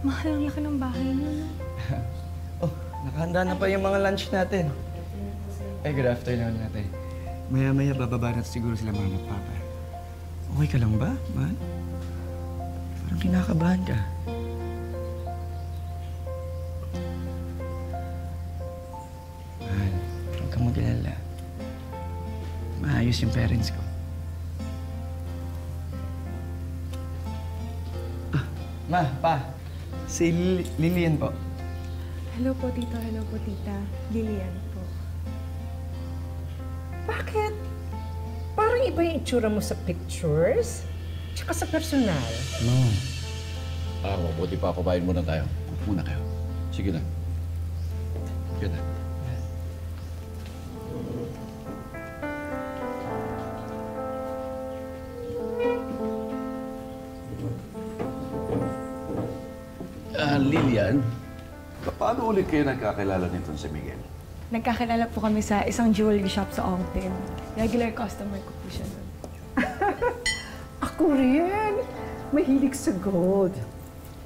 Mahal, ang laki ng bahay niyo, no? Oh, nakahanda na pa yung mga lunch natin. Ay, good afternoon natin. Maya-maya bababa na siguro sila mama at papa. Okay ka lang ba, man? Parang kinakabahan ka. Man, huwag kang mag-alala. Maayos yung parents ko. Ah, ma, pa. Si Lilian po. Hello po, Tito. Hello po, Tita. Lilian po. Bakit? Parang iba yung itsura mo sa pictures, tsaka sa personal. No. Mabuti pa, kumain muna tayo. Upo muna kayo. Sige na. Sige na. Lilian, paano ulit kayo nagkakilala nitong si Miguel? Nagkakilala po kami sa isang jewelry shop sa Ongpin. Regular customer ko po siya doon. Ako rin. Mahilig sa gold.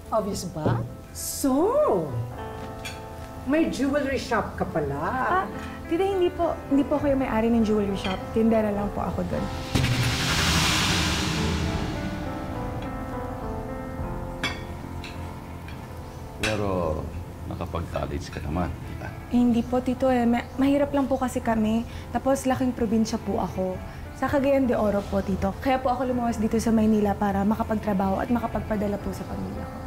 Obvious ba? So, may jewelry shop ka pala. Tita, hindi po ako yung may-ari ng jewelry shop. Tindera lang po ako doon. Pero nakapag-college ka naman, di ba? Hindi po, Tito. Mahirap lang po kasi kami. Tapos laking probinsya po ako. Sa Cagayan de Oro po, Tito. Kaya po ako lumawas dito sa Maynila para makapagtrabaho at makapagpadala po sa pamilya ko.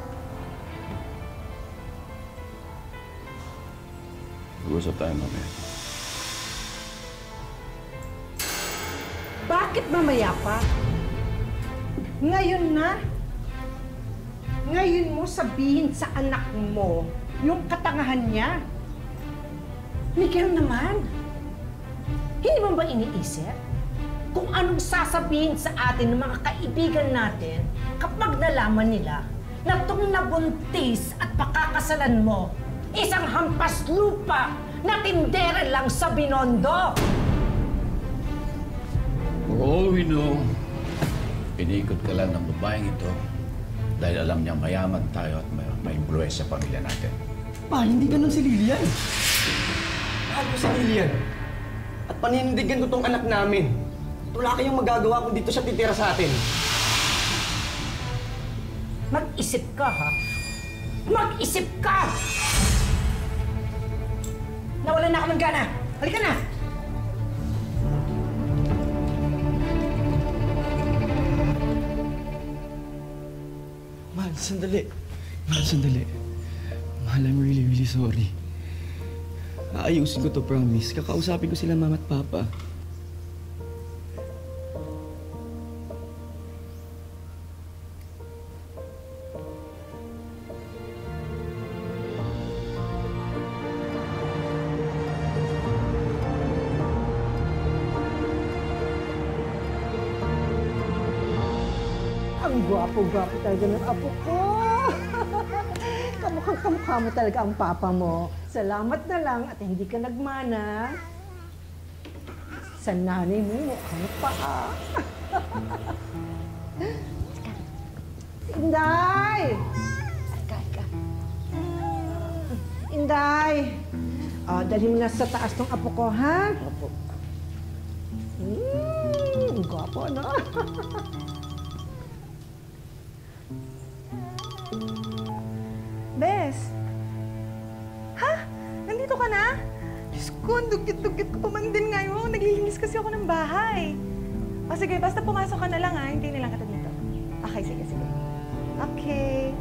Mag-usap tayo mamaya. Bakit mamaya pa? Ngayon na? Ngayon mo sabihin sa anak mo yung katangahan niya. Miguel naman, hindi mo ba iniisip kung anong sasabihin sa atin ng mga kaibigan natin kapag nalaman nila na itong nabuntis at pakakasalan mo isang hampas lupa na tindera lang sa Binondo? For all we know, pinikot ka lang ng babaeng ito dahil alam niya mayaman tayo at may impluwensya sa pamilya natin. Pa, hindi ganun si Lilian. Mahal ko si Lilian. At paninindigan ko tong anak namin. Wala kayong magagawa kung dito siya titira sa atin. Mag-isip ka, ha? Mag-isip ka! Nawalan na ako ng gana. Halika na! Mahal, sandali. Mahal, sandali. Mahal, I'm really, really sorry. Aayusin ko to, promise. Kakausapin ko sila mama at papa. Ang gwapo-gwapo talaga ng apo ko. Kamukhang-kamukha mo talaga ang papa mo. Salamat na lang at hindi ka nagmana. Sa nanay mo, ano pa Inday! Inday! Dalhin mo na sa taas ng apo ko, ha? Opo. Ang gwapo, no? Bes! Ha? Nandito ka na? Diyos ko, ang dugit-dugit ko pa man din ngayon. Naglilinis kasi ako ng bahay. O sige, basta pumasok ka na lang ha. Hintayin na lang kita dito. Okay, sige. Okay.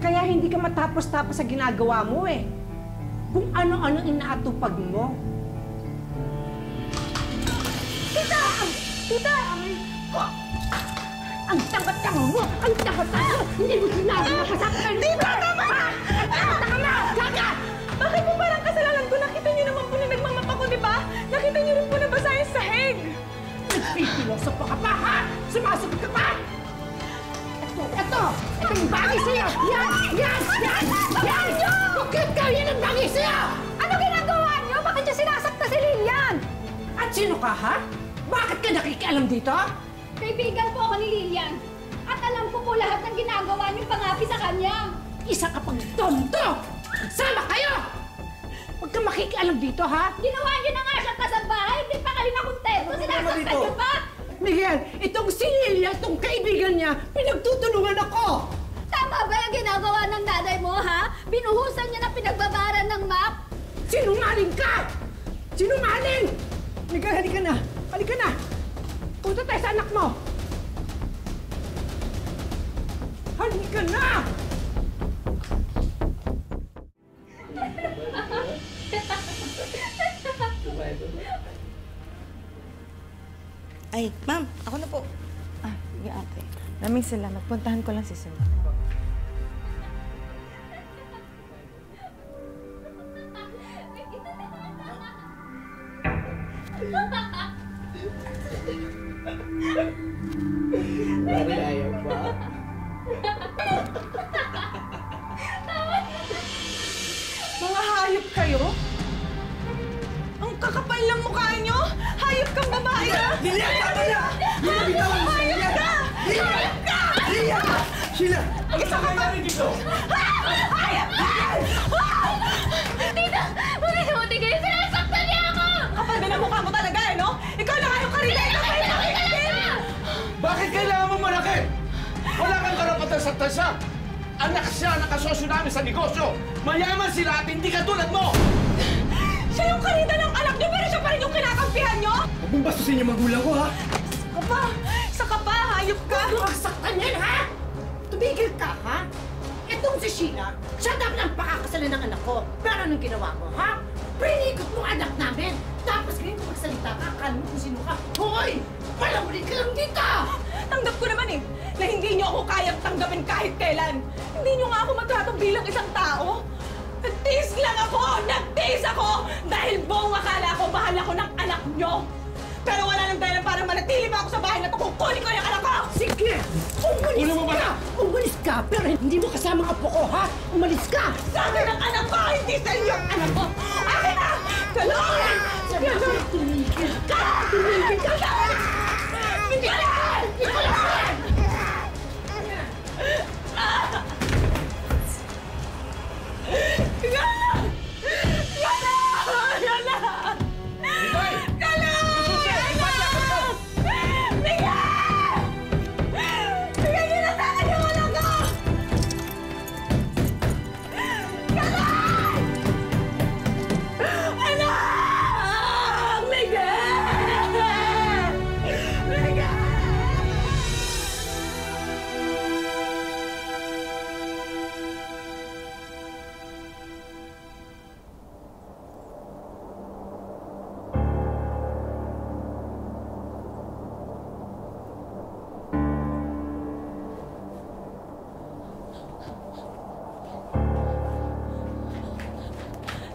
Kaya hindi ka matapos-tapos sa ginagawa mo eh. Kung ano-ano inaatupag mo. Tita! Tita! Ang tanga-tanga mo! Ang tanga-tanga mo! Hindi mo sinabi na kasaktan! Tita! Tama! Tanga na! Tanga! Bakit po parang kasalanan ko? Nakita niyo naman po na nagmamap ako, di ba? Nakita niyo rin po na basa yung sahig. Nagpipiloso pa ka pa, ha? Sumasagot ka pa! Ito yung bagay sa'yo! Yan! Bakit ka yan ang bagay sa'yo? Ano ginagawa niyo? Bakit niyo sinasakta si Lilian? At sino ka, ha? Bakit ka nakikialam dito? Kaibigan po ako ni Lilian. At alam ko po lahat ng ginagawa niyong pangapi sa kanya. Isa ka pang tonto! Sama kayo! Huwag kang makikialam dito, ha? Ginawa niyo na nga siyang kasambahay, hindi pa kayo nakontento. Sinasaktan niyo pa! Miguel, itong si Lilia, itong kaibigan niya, pinagtutulungan ako! Tama ba yung ginagawa ng nanay mo, ha? Binuhusan niya na pinagbabaran ng map? Sinungaling ka! Sinungaling! Miguel, halika na! Halika na! Punta tayo sa anak mo! Halika na! Ay, ma'am, ako na po. Ah, sige ate. Maraming salamat. Puntahan ko lang si Sir. Pare, ayaw pa. Mga hayop kayo? Ang kakapal ng mukha nyo? Hayop kang babae ka? Lilia, tama na! Lilia, bitawan mo! Hayop ka! Hayop ka! Lilia! Sheila! Isa ka ba? dito? Hayop ka! Tita! Buti kayo! Sinasaktan niya ako! Kapal din ang mukha mo talaga, eh, no? Ikaw na hayop ka rin! Ikaw na hayop ka rin! Bakit kailangan mo malaki? Wala kang karapatan sa tasa. Anak siya, nakasosyo namin sa negosyo. Mayaman sila at hindi katulad mo! Siya yung karida ng anak niyo, pero siya pa rin yung kinakampihan niyo? Huwag mong bastusin yung magulang ko, ha? Isa ka pa! Isa ka pa! Hayop ka! Huwag saktan yan, ha? Tumigil ka, ha? Itong si Sheila, siya dapat ang pakakasalan ng anak ko. Pero anong ginawa mo, ha? Pinikot mo anak namin. Tapos ngayon kung magsalita ka, akala mo kung sino ka. Hoy! Palawalin ka lang dito! Tanggap ko naman eh, na hindi niyo ako kayang tanggapin kahit kailan. Hindi niyo nga ako magtratong bilang isang tao. Nagtiis lang ako! Nagtiis ako! Dahil buong akala ko mahal ako ng anak niyo. Pero wala nang dahilan para manatili pa ako sa bahay na to kung kunin ko yung anak ko! Sige! Umalis Ulo mo ba ka! Umalis ka! Pero hindi mo kasama ang apo ko, ha? Umalis ka! Sa akin ang anak ko! Hindi sa iyo ang anak ko! Akin na! Galon! Galon! Tumigil ka! Tumigil ka! Galon! Galon! Galon! Galon! Galon! Ibay!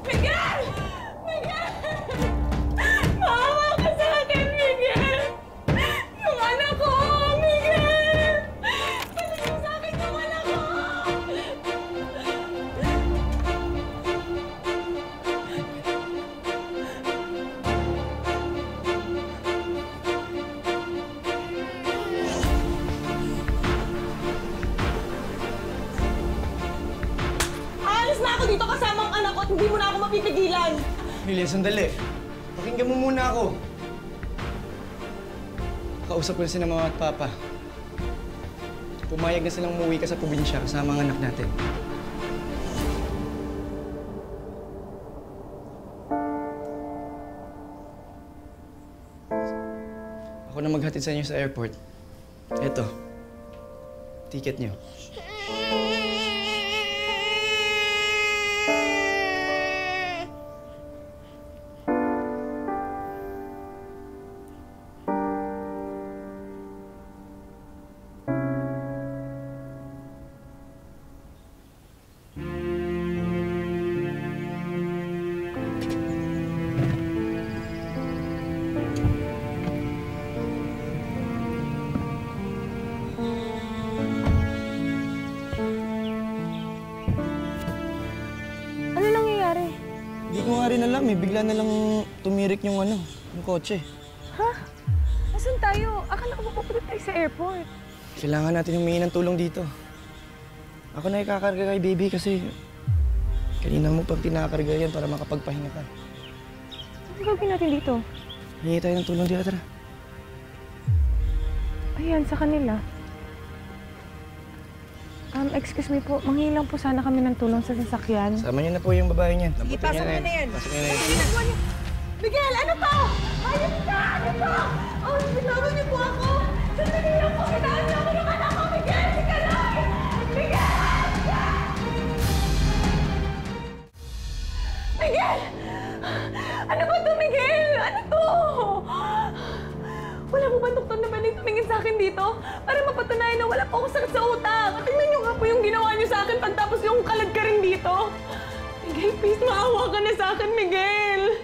Miguel! Miguel! Maawa ka sa akin, Miguel! Yung anak ko, Miguel! Balik mo sa akin yung anak ko! Aalis na ako dito kasama ang anak ko at hindi mo na ako mapipigilan! Lilia, sandali. Pakinggan mo muna ako. Kausap ko na sila mama at papa. Pumayag na silang umuwi ka sa probinsya kasama ang anak natin. Ako na maghatid sa inyo sa airport. Eto. Ticket niyo. Ano nangyayari? Hindi ko nga rin alam eh. Bigla na lang tumirik yung yung kotse. Ha? Nasaan tayo? Akala ko mapupunta tayo sa airport. Kailangan natin humingi ng tulong dito. Ako na ikakarga kay baby kasi kanina mo pang tinakarga yan para makapagpahinga ka. Ano gagawin natin dito? Hingi tayo ng tulong dito, tara. Ayan, sa kanila. Excuse me po, manghilang po sana kami ng tulong sa sasakyan. Sama niyo na po yung babae niyan. Sige, pasok mo na yan. Pasok niyo na yan. Miguel, ano to? Ayun ka! Ano to? Oh, binawan niyo po ako! Sandali lang po! Inaan niyo ako ng anak ko! Miguel! Si Kaloy! Miguel! Miguel! Ano ba to, Miguel? Ano to? Wala mo ba doktor na pwedeng tumingin sa akin dito? Para mapatunayan na wala po akong sakit sa utang. At tingnan niyo nga po yung ginawa niyo sa akin pagtapos yung kalad ka rin dito. Miguel, please, maawa ka na sa akin, Miguel.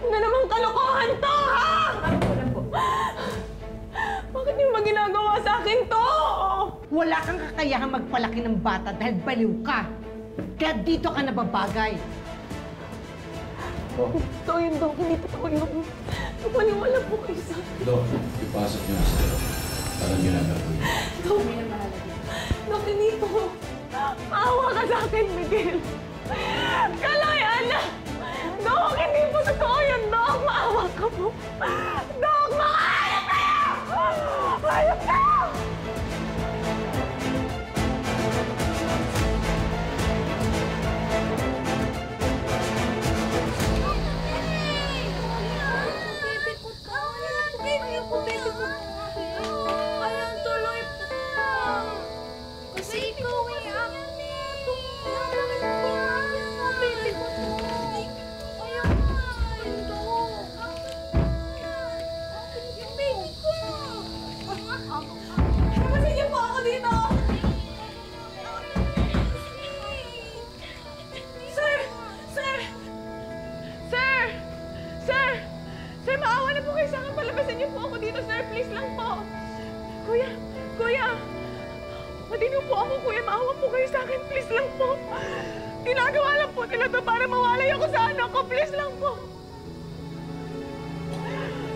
Ano namang kalokohan to, ha? Bakit niyo ba ginagawa sa akin to? Wala kang kakayahang magpalaki ng bata dahil baliw ka. Kaya dito ka nababagay. Totoo yun, Dok. Hindi totoo yun. Maniwala po kayo sa akin. Dok, ipasok niyo na sila. Alam niyo na gagawin. Dok, Dok, hindi po. Maawa ka sa akin, Miguel. Kaloy, anak! Dok, hindi po totoo yun, Dok. Maawa ka po. Dok, makayap kayo! Hayop kayo! Ayan, tuloy po. Kasi ikaw ay ang baby ko. Ayan, ito. Yung baby ko. Nabasin niyo po ako dito! Sir! Sir! Sir! Sir! Sir, maawa na po kayo sa akin. Palabasin niyo po ako dito, sir. Please lang po. Kuya! Kuya! Pati niyo po ako, kuya. Maawa po kayo sa akin. Please lang po. Ginagawa lang po nila to para mawalay ako sa anak ko. Please lang po.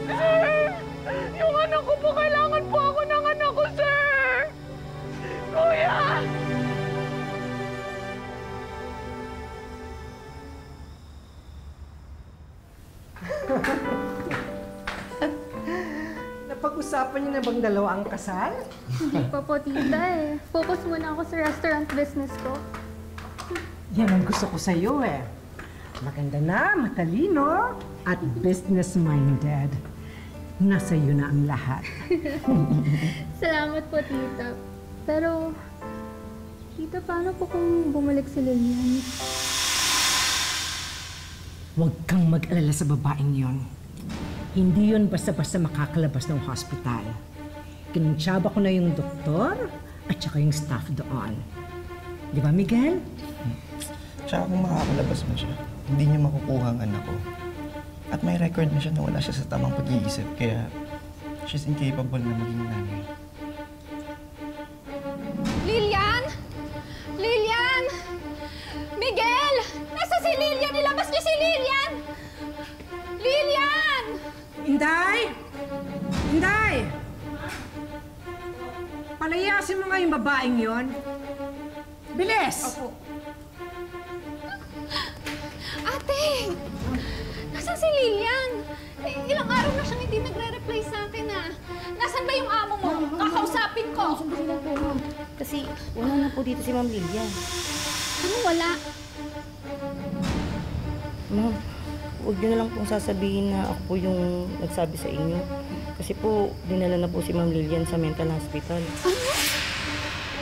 Sir! Yung anak ko po, kailangan po ako ng anak ko, sir! Kuya! Napag-usapan niyo na bang dalawa ang kasal? Hindi pa po, tita eh. Focus muna ako sa restaurant business ko. Yan ang gusto ko sa'yo eh. Maganda na, matalino, at business-minded. Nasa iyo na ang lahat. Salamat po, tita. Pero, tita, paano po kung bumalik si Lilian? Huwag kang mag-alala sa babaeng yon. Hindi yon basta-basta makakalabas ng hospital. Kinuntsaba ko na yung doktor at saka yung staff doon. Di ba, Miguel? Tsaka kung makakalabas mo siya, hindi niya makukuha ang anak ko. At may record na siya na wala siya sa tamang pag-iisip, kaya she's incapable na maging nanay. Lilian! Lilian! Miguel! Nasa si Lilian? Nilabas niyo si Lilian! Lilian! Inday! Inday! Palayasin mo nga yung babaeng yon. Bilis! Opo. Ate! Nasaan si Lilian? Ilang araw na siyang hindi nagre-reply sa akin ah. Nasaan ba yung amo mo? Kakausapin ko! Sandali lang po, ma'am. Kasi wala na po dito si Ma'am Lilian. Ano wala? Ma'am, huwag niyo na lang pong sasabihin na ako po yung nagsabi sa inyo. Kasi po, dinala na po si Ma'am Lilian sa mental hospital. Ano?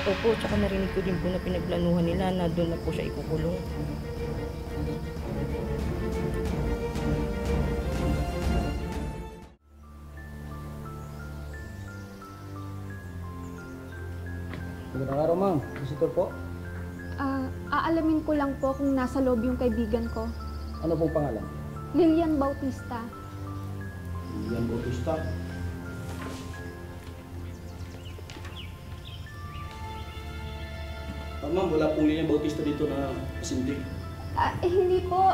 Opo, tsaka narinig ko din po na pinagplanuhan nila na doon na po siya ikukulong. Magandang araw, ma'am. Visitor po. Aalamin ko lang po kung nasa loob yung kaibigan ko. Ano pong pangalan? Lilian Bautista. Lilian Bautista. Ma'am, wala pong Lilian Bautista dito na pasinti. Hindi po.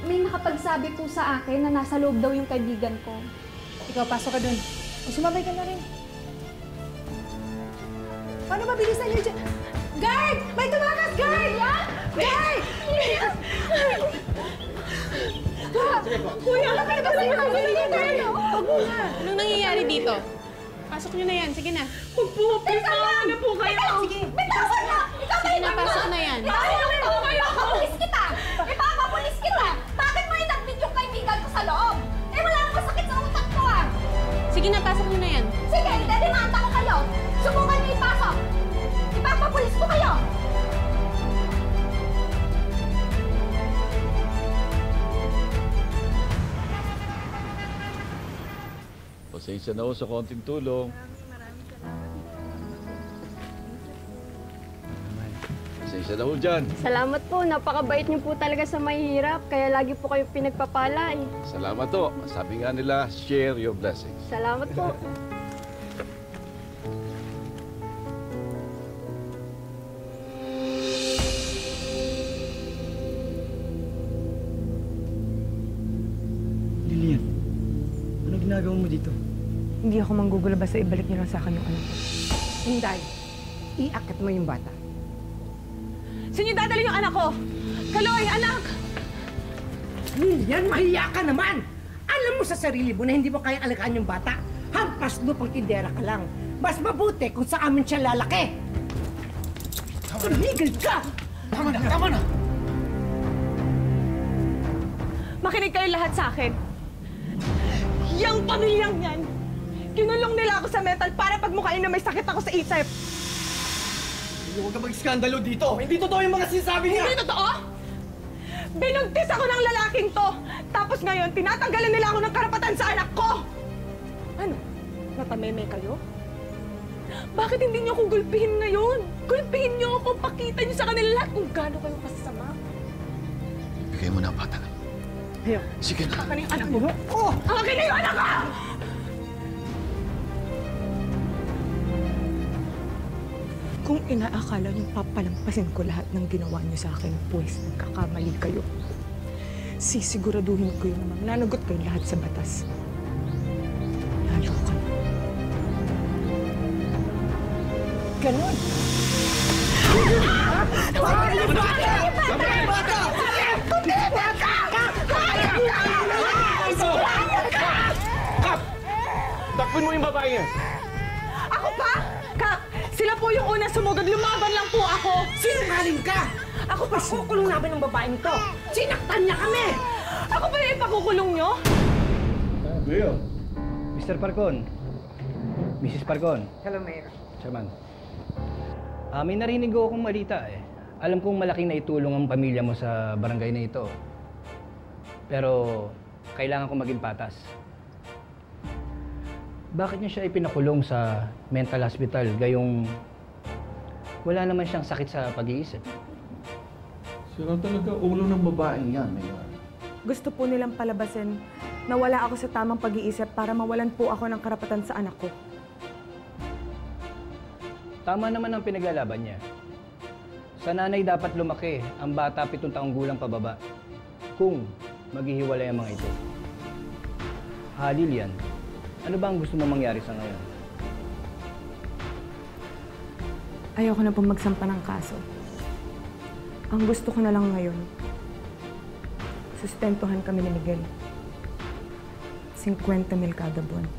May nakapagsabi po sa akin na nasa loob daw yung kaibigan ko. Ikaw, pasok ka dun. O, sumabay ka na rin. Paano mabilisan niyo dyan? Guard! May tumakas! Guard! Guard! Kuya, ano ba ito? Huwag mo nga. Anong nangyayari dito? Pasok nyo na yan. Sige na. Huwag po, please, na po kayo. Sige. Bitawan na! Sige na, pasok na yan. Ipapapulis kita! Ipapapulis kita! Bakit mo inadmit yung kaibigan ko sa loob? Eh, wala akong sakit sa utak ko ah! Sige na, pasok nyo na yan. Sige, dedemanda ko kayo! Subukan niyo ipasok! Ipapapulis ko kayo! Pasensya na ho sa konting tulong. Pasensya na ho dyan. Salamat po. Napakabait niyo po talaga sa mahihirap. Kaya lagi po kayo pinagpapala eh. Salamat ho. Sabi nga nila, share your blessings. Salamat po. Lilian, ano ginagawa mo dito? Hindi ako manggugula basta ibalik niyo lang sa akin yung anak ko. Hinday, iakit mo yung bata. Saan niyo dadalhin yung anak ko? Kaloy, anak! Lilian, mahiya ka naman! Alam mo sa sarili mo na hindi mo kayang alagaan yung bata. Hampas lupang tindera ka lang. Mas mabuti kung sa amin siya lalaki. Tumigil ka! Tama na! Tama na! Makinig kayo lahat sa akin. Yang pamilyang yan, kinulong nila ako sa mental para pagmukhain na may sakit ako sa isip. Huwag ka mag-skandalo dito! Hindi totoo yung mga sinasabi niya! Hindi totoo? Binuntis ako ng lalaking to. Tapos ngayon, tinatanggalan nila ako ng karapatan sa anak ko. Ano? Natameme kayo? Bakit hindi niyo akong gulpihin ngayon? Gulpihin niyo ako, pakita niyo sa kanila lahat kung gaano kayo kasama. Bigay mo na ang bata. Ayaw. Sige na. Akin na yung anak mo. Oh! Akin na yung anak ko! Kung inaakala niyo papalampasin ko lahat ng ginawa niyo sa akin, pues nagkakamali kayo. Sisiguraduhin ko yun naman. Nanagot kayo lahat sa batas. Lalo ka na. Ganon! Takpin mo yung babae niya! Ako pa? Kak, sila po yung una sumugod. Lumaban lang po ako. Sinungaling ka! Ako pa kukulong namin ng babaeng to. Sinaktan niya kami! Ako pa yung ipakukulong niyo? Leo. Mr. Parcon, Mrs. Parcon, Hello, Mayor. Chairman. May narinig ko akong malita eh. Alam kong malaking naitulong ang pamilya mo sa barangay na ito. Pero kailangan kong maging patas. Bakit niya siya ipinakulong sa mental hospital gayong wala naman siyang sakit sa pag-iisip? Sira talaga ulo ng babaeng yan, Mayor. Gusto po nilang palabasin na wala ako sa tamang pag-iisip para mawalan po ako ng karapatan sa anak ko. Tama naman ang pinaglalaban niya. Sa nanay dapat lumaki ang bata 7 taong gulang pababa kung maghihiwalay ang mga ito. Lilian, ano ba ang gusto mo mangyari sa ngayon? Ayoko na pong magsampa ng kaso. Ang gusto ko na lang ngayon, sustentuhan kami ni Miguel. 50,000 kada buwan.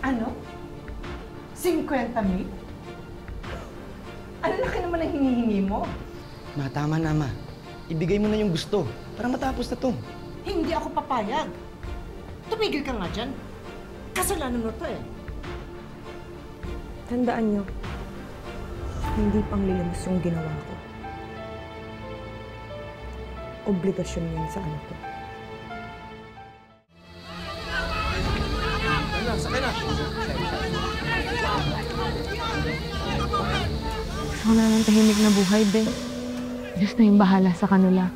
Ano? 50,000? Ano laki naman ang hinihingi mo? Ma, tama na, Ma. Ibigay mo na yung gusto para matapos na to. Hindi ako papayag. Tumigil ka nga dyan. Kasalanan mo to eh. Tandaan niyo, hindi pang lilimos yung ginawa ko. Obligasyon yun sa anak ko. Gusto ko na ng tahimik na buhay, be. Diyos na yung bahala sa kanila.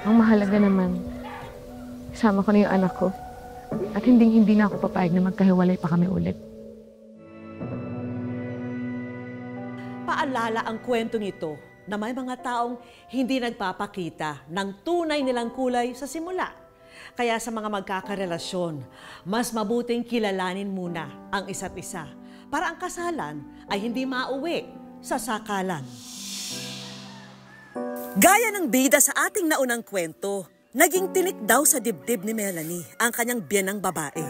Ang mahalaga naman, kasama ko na yung anak ko. At hindi na ako papayag na magkahiwalay pa kami ulit. Paalala ang kwentong ito na may mga taong hindi nagpapakita ng tunay nilang kulay sa simula. Kaya sa mga magkakarelasyon, mas mabuting kilalanin muna ang isa't isa para ang kasalan ay hindi mauwi sa sakalan. Gaya ng bida sa ating naunang kwento, naging tinik daw sa dibdib ni Melanie ang kanyang biyenang babae.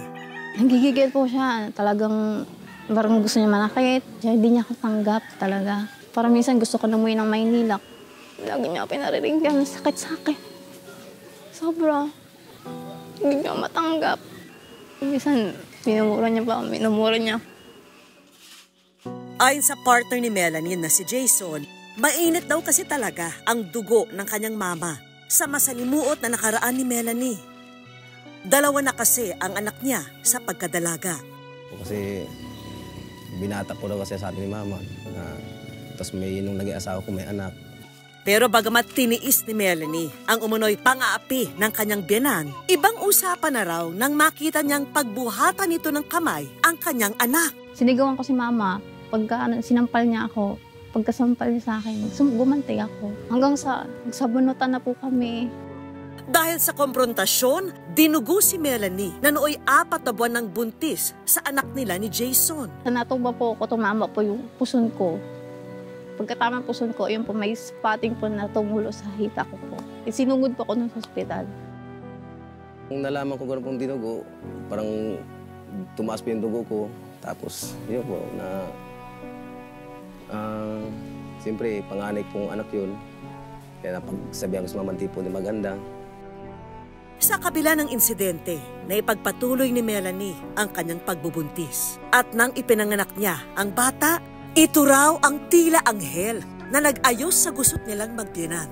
Nagigigil po siya. Talagang parang gusto niya manakit. Hindi niya ako tanggap talaga. Parang minsan gusto ko na umuwi ng Maynila. Lagi niya pinariringgan ng sakit sa akin. Sobra. Hindi niya matanggap. Minsan, minumura niya pa. Minumura niya. Ayon sa partner ni Melanie na si Jason, mainit daw kasi talaga ang dugo ng kanyang mama sa masalimuot na nakaraan ni Melanie. Dalawa na kasi ang anak niya sa pagkadalaga. Kasi binata ko daw kasi sa atin ni mama na tapos may nung naging asawa ko may anak. Pero bagamat tiniis ni Melanie ang umunoy pang-aapi ng kanyang biyenan, ibang usapan na raw nang makita niyang pagbuhatan nito ng kamay ang kanyang anak. Sinigawan ko si mama. Pagka sinampal niya ako, pagkasampal niya sa akin, gumantay ako. Hanggang sa nagsabunutan na po kami. Dahil sa komprontasyon, dinugo si Melanie na nooy 4 na buwan ng buntis sa anak nila ni Jason. Natuba po ako, tumama po yung puson ko. Pagkatama puson ko, yun po may spotting po na tumulo sa hita ko po. Sinugod po ako nun sa ospital. Nung nalaman ko gano'n pong dinugo, parang tumaas pa yung dugo ko. Tapos yun po na siyempre panganay pong anak yun. Kaya napagsabihan ko sa mama, di po di maganda. Sa kabila ng insidente, naipagpatuloy ni Melanie ang kanyang pagbubuntis. At nang ipinanganak niya ang bata, ito raw ang tila anghel na nag-ayos sa gusot nilang magbiyenan.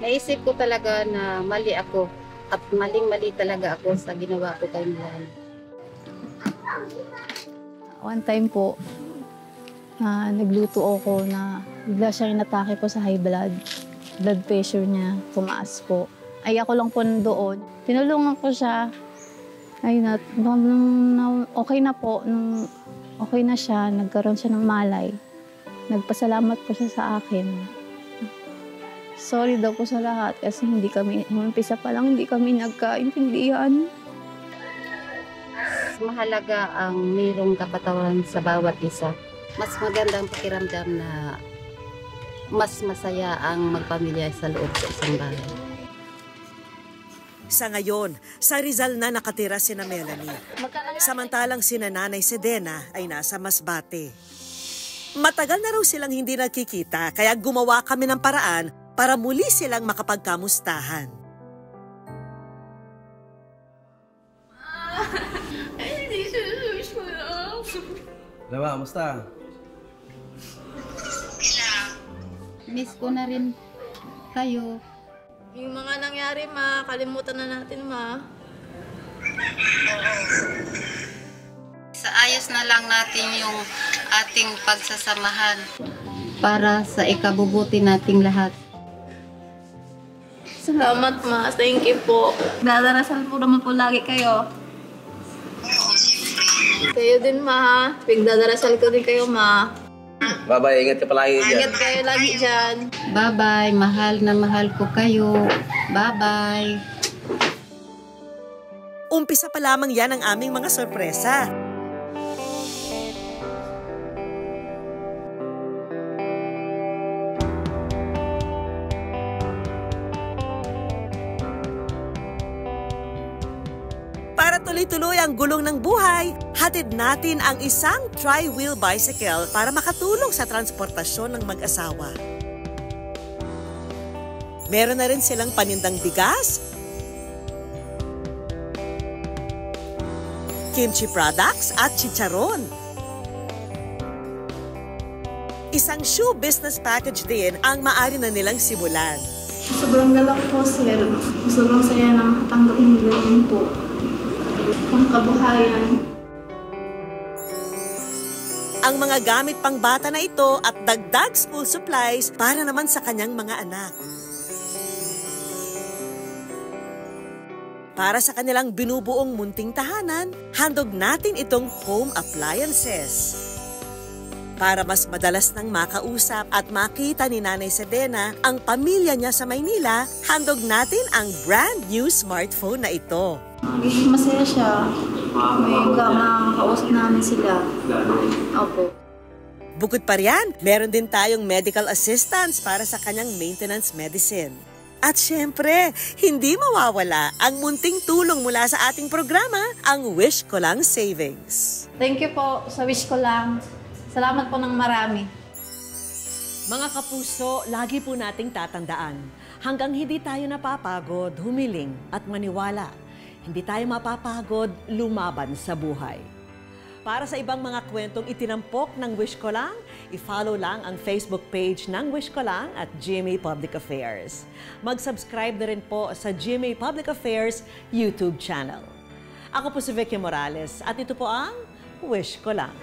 Naisip ko talaga na mali ako at maling-mali talaga ako sa ginawa ko kay Melanie. One time po, nagluto ako na bigla siya inatake po sa high blood. Blood pressure niya, tumaas po. Ay ako lang po nandoon. Tinulungan ko siya. Ay okay na po. Nung okay na siya, nagkaroon siya ng malay. Nagpasalamat po siya sa akin. Sorry daw po sa lahat kasi umpisa pa lang hindi kami nagkaintindihan. Mahalaga ang mayroong kapatawaran sa bawat isa. Mas magandang pakiramdam na mas masaya ang magpamilya sa loob sa isang bahay. Sa ngayon, sa Rizal na nakatira sina Melanie. Samantalang sina Nanay Sedena ay nasa Masbate. Matagal na raw silang hindi nagkikita kaya gumawa kami ng paraan para muli silang makapagkamustahan. Lawa, kamusta? Miss ko na rin kayo. Yung mga nangyari, ma, kalimutan na natin, ma. Sa ayos na lang natin yung ating pagsasamahan para sa ikabubuti nating lahat. Salamat, ma. Thank you po. Dadarasal po naman po lagi kayo. Kayo din, ma. Pagdadarasal ko din kayo, ma. Bye-bye, ingat ka palagi dyan. Ingat kayo lagi dyan. Bye-bye, mahal na mahal ko kayo. Bye-bye. Umpisa pa lamang yan ang aming mga sorpresa. Para tuloy-tuloy ang gulong ng buhay, hatid natin ang isang tri-wheel bicycle para makatulong sa transportasyon ng mag-asawa. Meron na rin silang panindang bigas, kimchi products at chicharon. Isang shoe business package din ang maaari na nilang simulan. Sobrang galak po, sir. Sobrang saya ng tanggapin nila po. Ang kabuhayan. Ang mga gamit pang bata na ito at dagdag school supplies para naman sa kanyang mga anak. Para sa kanilang binubuong munting tahanan, handog natin itong home appliances. Para mas madalas nang makausap at makita ni Nanay Sedena ang pamilya niya sa Maynila, handog natin ang brand new smartphone na ito. Magiging masaya siya May makakausap namin sila. Opo. Bukod pa riyan, meron din tayong medical assistance para sa kanyang maintenance medicine. At syempre, hindi mawawala ang munting tulong mula sa ating programa, ang Wish Ko Lang Savings. Thank you po sa Wish Ko Lang. Salamat po ng marami. Mga kapuso, lagi po nating tatandaan, hanggang hindi tayo napapagod, humiling at maniwala, hindi tayo mapapagod, lumaban sa buhay. Para sa ibang mga kwentong itinampok ng Wish Ko Lang, i-follow lang ang Facebook page ng Wish Ko Lang at GMA Public Affairs. Mag-subscribe na rin po sa GMA Public Affairs YouTube channel. Ako po si Vicky Morales at ito po ang Wish Ko Lang.